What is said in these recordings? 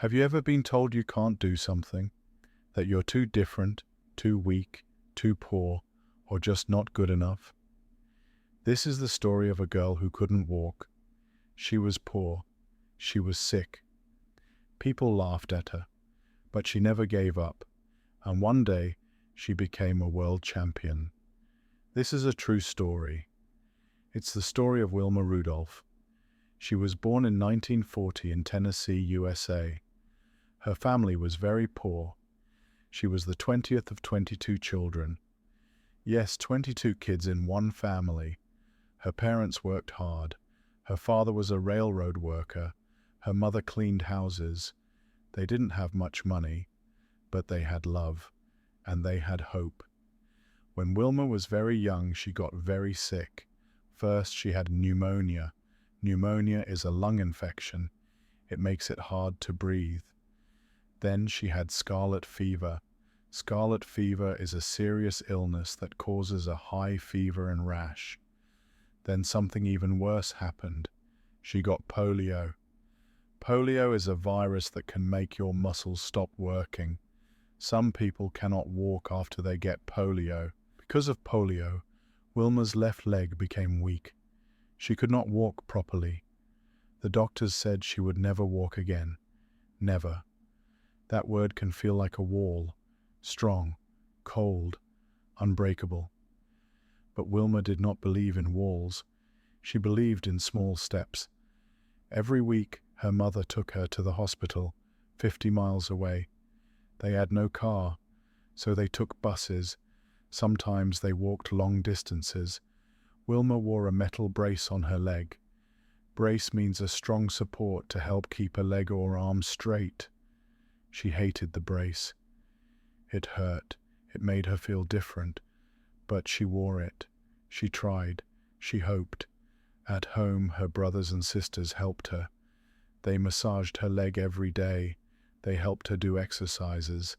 Have you ever been told you can't do something? That you're too different, too weak, too poor, or just not good enough? This is the story of a girl who couldn't walk. She was poor. She was sick. People laughed at her, but she never gave up, and one day she became a world champion. This is a true story. It's the story of Wilma Rudolph. She was born in 1940 in Tennessee, USA. Her family was very poor. She was the 20th of 22 children. Yes, 22 kids in one family. Her parents worked hard. Her father was a railroad worker. Her mother cleaned houses. They didn't have much money, but they had love, and they had hope. When Wilma was very young, she got very sick. First, she had pneumonia. Pneumonia is a lung infection. It makes it hard to breathe. Then she had scarlet fever. Scarlet fever is a serious illness that causes a high fever and rash. Then something even worse happened. She got polio. Polio is a virus that can make your muscles stop working. Some people cannot walk after they get polio. Because of polio, Wilma's left leg became weak. She could not walk properly. The doctors said she would never walk again. Never. That word can feel like a wall. Strong, cold, unbreakable. But Wilma did not believe in walls. She believed in small steps. Every week, her mother took her to the hospital, 50 miles away. They had no car, so they took buses. Sometimes they walked long distances. Wilma wore a metal brace on her leg. Brace means a strong support to help keep a leg or arm straight. She hated the brace. It hurt. It made her feel different. But she wore it. She tried. She hoped. At home, her brothers and sisters helped her. They massaged her leg every day. They helped her do exercises.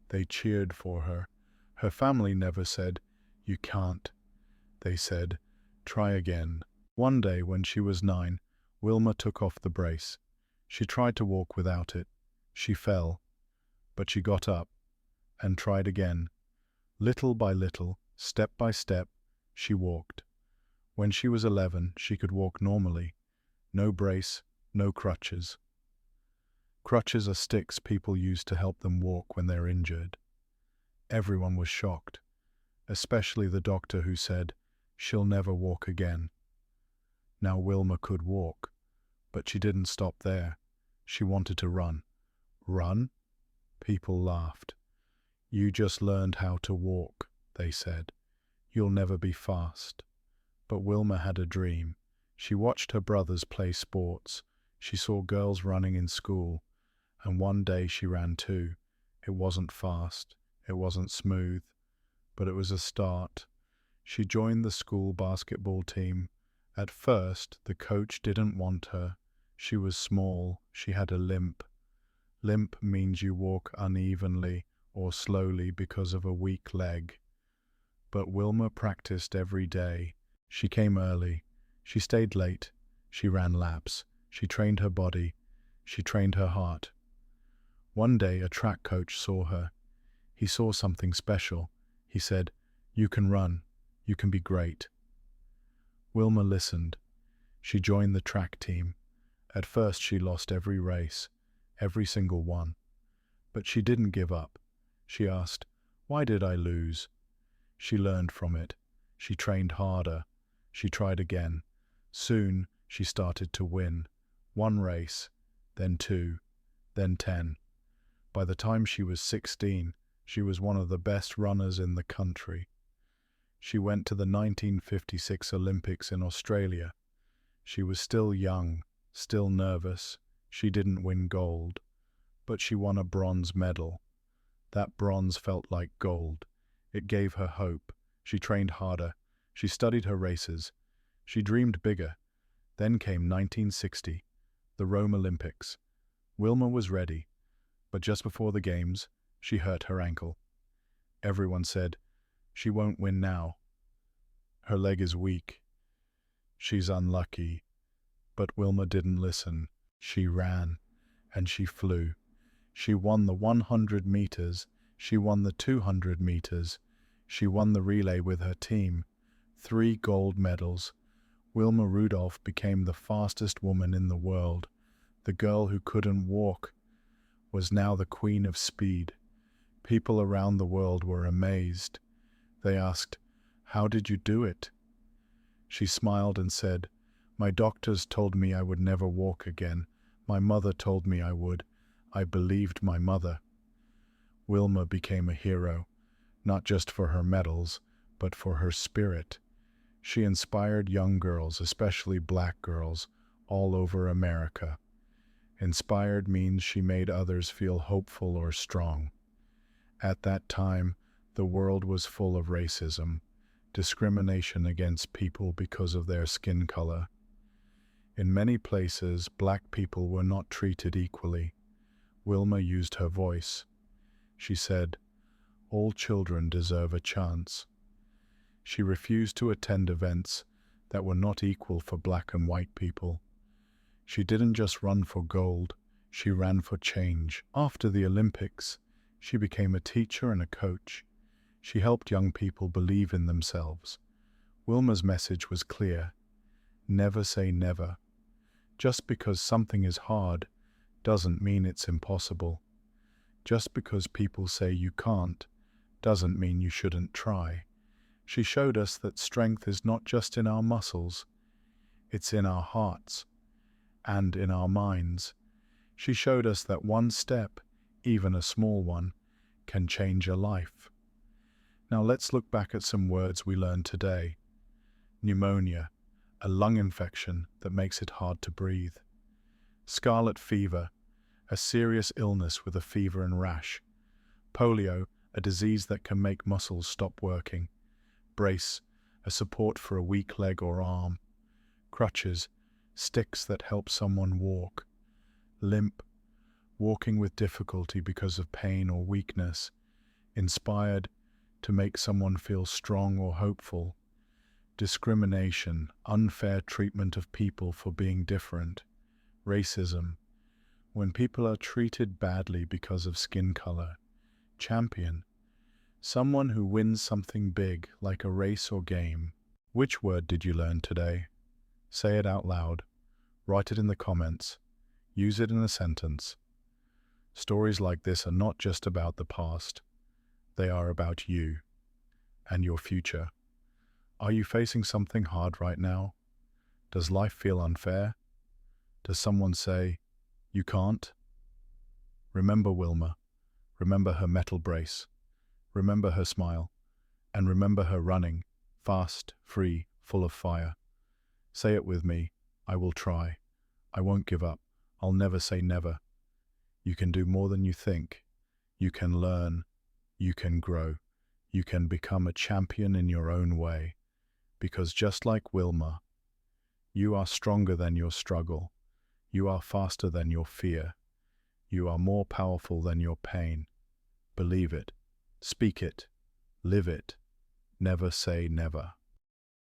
They cheered for her. Her family never said, "You can't." They said, "Try again." One day, when she was 9, Wilma took off the brace. She tried to walk without it. She fell. But she got up and tried again. Little by little, step by step, she walked. When she was 11, she could walk normally. No brace, no crutches. Crutches are sticks people use to help them walk when they're injured. Everyone was shocked, especially the doctor who said, "She'll never walk again." Now Wilma could walk, but she didn't stop there. She wanted to run. Run? People laughed. "You just learned how to walk," they said. "You'll never be fast." But Wilma had a dream. She watched her brothers play sports. She saw girls running in school, and one day she ran too. It wasn't fast. It wasn't smooth, but it was a start. She joined the school basketball team. At first, the coach didn't want her. She was small. She had a limp. Limp means you walk unevenly or slowly because of a weak leg. But Wilma practiced every day. She came early. She stayed late. She ran laps. She trained her body. She trained her heart. One day, a track coach saw her. He saw something special. He said, "You can run. You can be great." Wilma listened. She joined the track team. At first, she lost every race, every single one. But she didn't give up. She asked, "Why did I lose?" She learned from it. She trained harder. She tried again. Soon, she started to win. One race, then 2, then 10. By the time she was 16, she was one of the best runners in the country. She went to the 1956 Olympics in Australia. She was still young, still nervous. She didn't win gold, but she won a bronze medal. That bronze felt like gold. It gave her hope. She trained harder. She studied her races. She dreamed bigger. Then came 1960, the Rome Olympics. Wilma was ready, but just before the games, she hurt her ankle. Everyone said, "She won't win now. Her leg is weak. She's unlucky." But Wilma didn't listen. She ran, and she flew. She won the 100 meters. She won the 200 meters. She won the relay with her team. 3 gold medals. Wilma Rudolph became the fastest woman in the world. The girl who couldn't walk was now the queen of speed. People around the world were amazed. They asked, "How did you do it?" She smiled and said, "My doctors told me I would never walk again. My mother told me I would. I believed my mother." Wilma became a hero, not just for her medals, but for her spirit. She inspired young girls, especially black girls, all over America. Inspired means she made others feel hopeful or strong. At that time, the world was full of racism, discrimination against people because of their skin color. In many places, black people were not treated equally. Wilma used her voice. She said, "All children deserve a chance." She refused to attend events that were not equal for black and white people. She didn't just run for gold, she ran for change. After the Olympics, she became a teacher and a coach. She helped young people believe in themselves. Wilma's message was clear: never say never. Just because something is hard doesn't mean it's impossible. Just because people say you can't doesn't mean you shouldn't try. She showed us that strength is not just in our muscles, it's in our hearts and in our minds. She showed us that one step, even a small one, can change a life. Now let's look back at some words we learned today. Pneumonia, a lung infection that makes it hard to breathe. Scarlet fever, a serious illness with a fever and rash. Polio, a disease that can make muscles stop working. Brace, a support for a weak leg or arm. Crutches, sticks that help someone walk. Limp, walking with difficulty because of pain or weakness. Inspired, to make someone feel strong or hopeful. Discrimination, unfair treatment of people for being different. Racism, when people are treated badly because of skin color. Champion, someone who wins something big like a race or game. Which word did you learn today? Say it out loud. Write it in the comments. Use it in a sentence. Stories like this are not just about the past. They are about you and your future. Are you facing something hard right now? Does life feel unfair? Does someone say, "You can't"? Remember Wilma. Remember her metal brace. Remember her smile. And remember her running, fast, free, full of fire. Say it with me. I will try. I won't give up. I'll never say never. You can do more than you think. You can learn. You can grow. You can become a champion in your own way. Because just like Wilma, you are stronger than your struggle. You are faster than your fear. You are more powerful than your pain. Believe it. Speak it. Live it. Never say never.